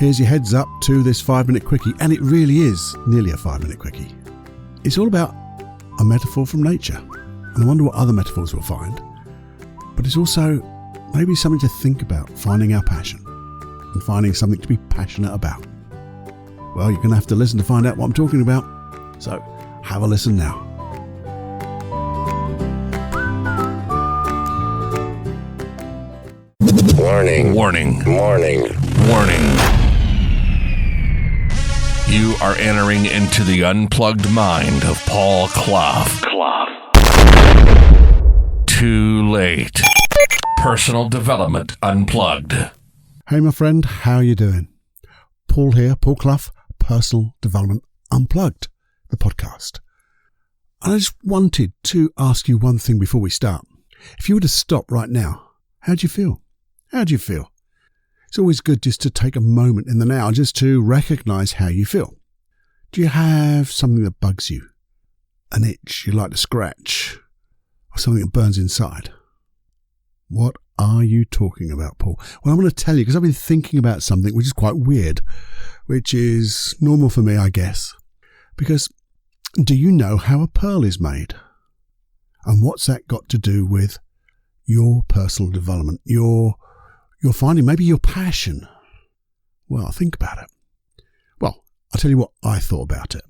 Here's your heads up to this 5-minute quickie, and it really is nearly a 5-minute quickie. It's all about a metaphor from nature, and I wonder what other metaphors we'll find. But it's also maybe something to think about, finding our passion and finding something to be passionate about. Well, you're going to have to listen to find out what I'm talking about, so have a listen now. Warning. Warning. Warning. Warning. You are entering into the unplugged mind of Paul Clough. Too late. Personal Development Unplugged. Hey, my friend, how you doing? Paul here, Paul Clough, Personal Development Unplugged, the podcast. And I just wanted to ask you one thing before we start. If you were to stop right now, how'd you feel? How do you feel? It's always good just to take a moment in the now just to recognize how you feel. Do you have something that bugs you? An itch you like to scratch? Or something that burns inside? What are you talking about, Paul? Well, I'm going to tell you because I've been thinking about something which is quite weird, which is normal for me, I guess. Because do you know how a pearl is made? And what's that got to do with your personal development, your finding, maybe your passion? Well, think about it. Well, I'll tell you what I thought about it.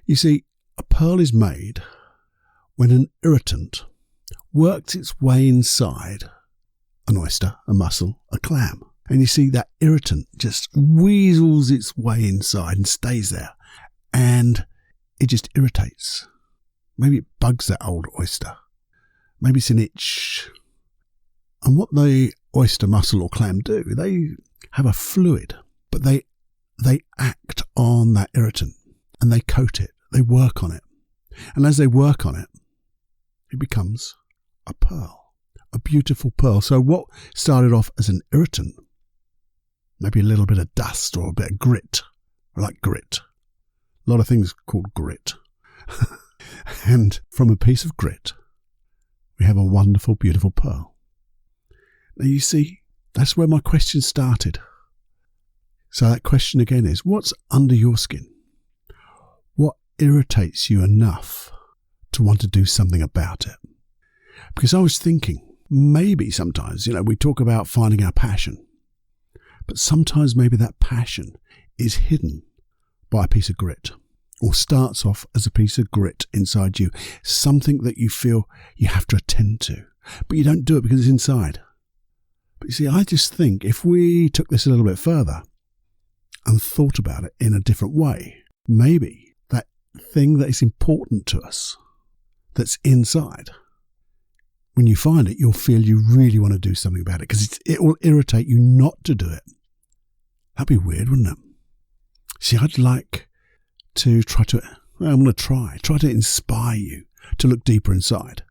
You see, a pearl is made when an irritant works its way inside an oyster, a mussel, a clam. And you see that irritant just weasels its way inside and stays there. And it just irritates. Maybe it bugs that old oyster. Maybe it's an itch. And what the oyster, mussel or clam do, they have a fluid, but they act on that irritant and they coat it, they work on it. And as they work on it, it becomes a pearl, a beautiful pearl. So what started off as an irritant, maybe a little bit of dust or a bit of grit, I like grit. A lot of things called grit. And from a piece of grit, we have a wonderful, beautiful pearl. Now you see, that's where my question started. So that question again is, what's under your skin? What irritates you enough to want to do something about it? Because I was thinking, maybe sometimes, we talk about finding our passion, but sometimes maybe that passion is hidden by a piece of grit, or starts off as a piece of grit inside you, something that you feel you have to attend to, but you don't do it because it's inside. But you see, I just think if we took this a little bit further and thought about it in a different way, maybe that thing that is important to us, that's inside, when you find it, you'll feel you really want to do something about it because it will irritate you not to do it. That'd be weird, wouldn't it? See, I'd like to I'm going to try to inspire you to look deeper inside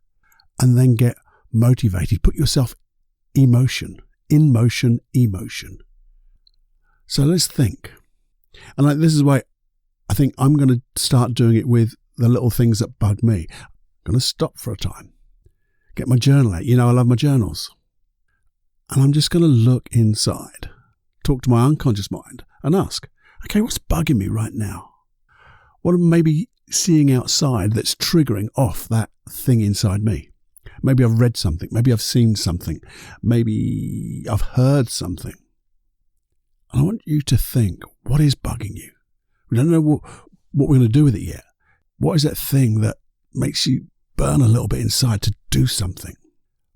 and then get motivated. Put yourself in motion. So let's think. And this is why I think I'm going to start doing it with the little things that bug me. I'm going to stop for a time. Get my journal out. I love my journals. And I'm just going to look inside. Talk to my unconscious mind and ask, okay, what's bugging me right now? What am I maybe seeing outside that's triggering off that thing inside me? Maybe I've read something. Maybe I've seen something. Maybe I've heard something. And I want you to think, what is bugging you? We don't know what we're going to do with it yet. What is that thing that makes you burn a little bit inside to do something?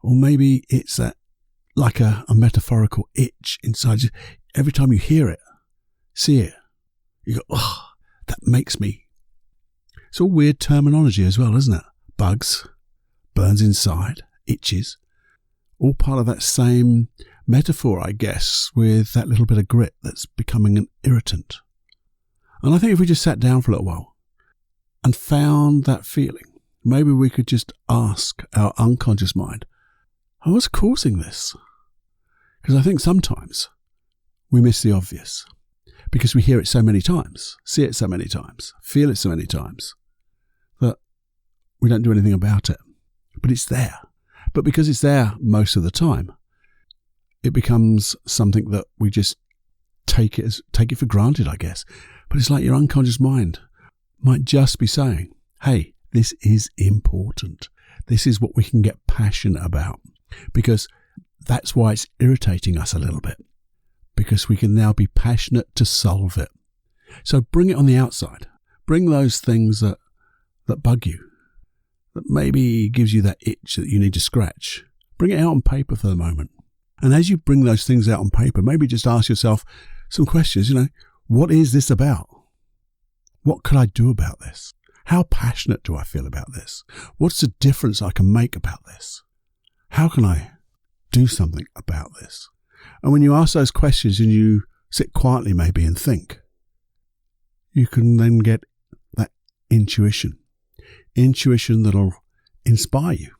Or maybe it's that like a metaphorical itch inside you. Every time you hear it, see it, you go, oh, that makes me. It's all weird terminology as well, isn't it? Bugs, burns inside, itches, all part of that same metaphor, I guess, with that little bit of grit that's becoming an irritant. And I think if we just sat down for a little while and found that feeling, maybe we could just ask our unconscious mind, oh, what's causing this? Because I think sometimes we miss the obvious because we hear it so many times, see it so many times, feel it so many times that we don't do anything about it. But it's there. But because it's there most of the time, it becomes something that we just take take it for granted, I guess. But it's like your unconscious mind might just be saying, hey, this is important. This is what we can get passionate about, because that's why it's irritating us a little bit, because we can now be passionate to solve it. So bring it on the outside. Bring those things that bug you, that maybe gives you that itch that you need to scratch. Bring it out on paper for the moment. And as you bring those things out on paper, maybe just ask yourself some questions. What is this about? What could I do about this? How passionate do I feel about this? What's the difference I can make about this? How can I do something about this? And when you ask those questions and you sit quietly maybe and think, you can then get that intuition that'll inspire you,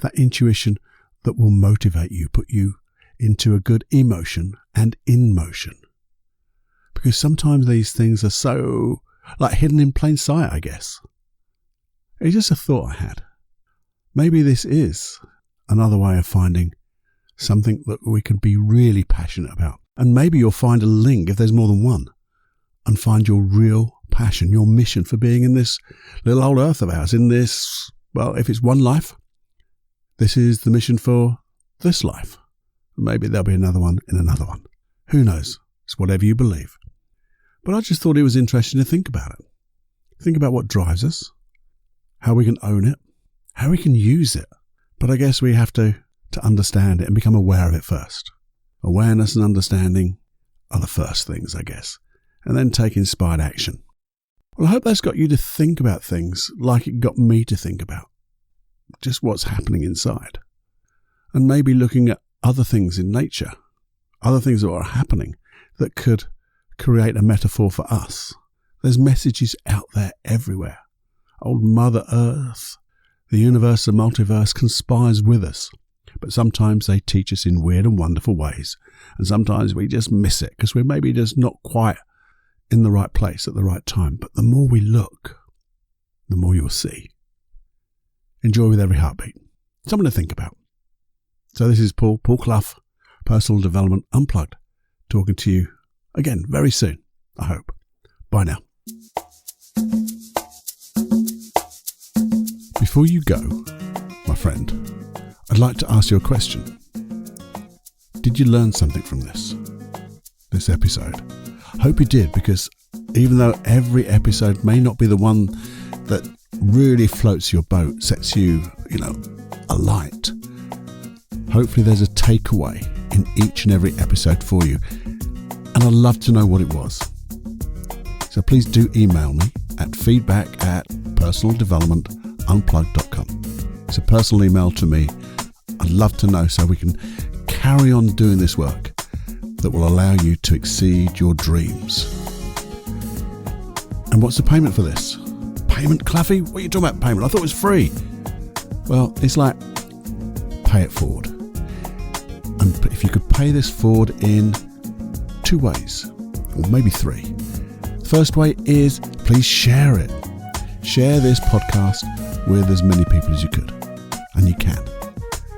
that intuition that will motivate you, put you into a good emotion and in motion. Because sometimes these things are so hidden in plain sight, I guess. It's just a thought I had. Maybe this is another way of finding something that we can be really passionate about. And maybe you'll find a link, if there's more than one, and find your real passion, your mission for being in this little old earth of ours, in this, well, if it's one life, this is the mission for this life. Maybe there'll be another one in another one. Who knows? It's whatever you believe. But I just thought it was interesting to think about it. Think about what drives us, how we can own it, how we can use it. But I guess we have to understand it and become aware of it first. Awareness and understanding are the first things, I guess. And then take inspired action. Well, I hope that's got you to think about things like it got me to think about. Just what's happening inside. And maybe looking at other things in nature, other things that are happening that could create a metaphor for us. There's messages out there everywhere. Old Mother Earth, the universe, the multiverse conspires with us. But sometimes they teach us in weird and wonderful ways. And sometimes we just miss it because we're maybe just not quite in the right place at the right time. But the more we look, the more you'll see. Enjoy with every heartbeat. Something to think about. So this is Paul Clough, Personal Development Unplugged, talking to you again very soon, I hope. Bye now. Before you go, my friend, I'd like to ask you a question. Did you learn something from this episode? I hope you did, because even though every episode may not be the one that really floats your boat, sets you, alight, hopefully there's a takeaway in each and every episode for you. And I'd love to know what it was. So please do email me at feedback@personaldevelopmentunplugged.com. It's a personal email to me. I'd love to know so we can carry on doing this work that will allow you to exceed your dreams. And what's the payment for this? Payment, Cluffy? What are you talking about payment? I thought it was free. Well, it's like pay it forward. And if you could pay this forward in 2 ways, or maybe 3. The first way is please share it. Share this podcast with as many people as you could. And you can.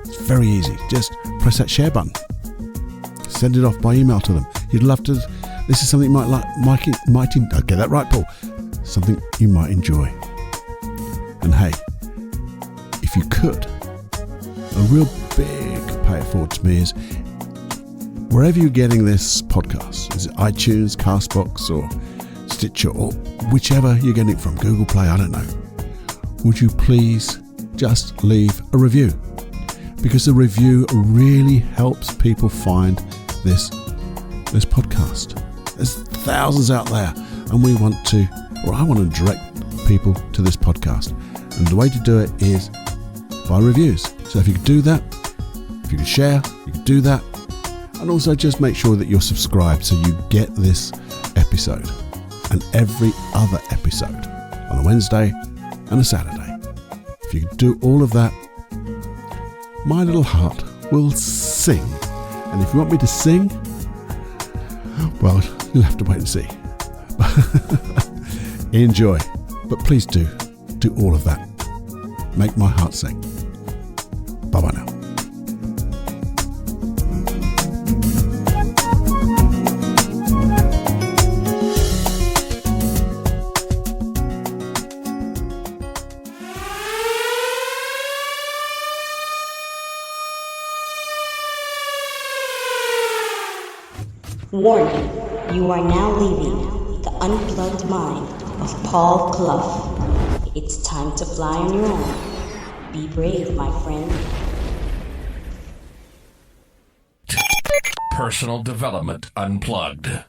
It's very easy. Just press that share button. Send it off by email to them. You'd love to. This is something you might like. I'll get that right, Paul. Something you might enjoy. And hey, if you could, a real big pay it forward to me is wherever you're getting this podcast, is it iTunes, Castbox, or Stitcher, or whichever you're getting it from, Google Play, I don't know. Would you please just leave a review? Because the review really helps people find this podcast. There's thousands out there, and I want to direct people to this podcast. And the way to do it is by reviews. So if you could do that, if you could share, you could do that. And also just make sure that you're subscribed so you get this episode and every other episode on a Wednesday and a Saturday. If you could do all of that, my little heart will sing. And if you want me to sing, well, you'll have to wait and see. Enjoy. But please do all of that. Make my heart sing. Bye-bye now. Warning, you are now leaving the unplugged mind of Paul Clough. It's time to fly on your own. Be brave, my friend. Personal Development Unplugged.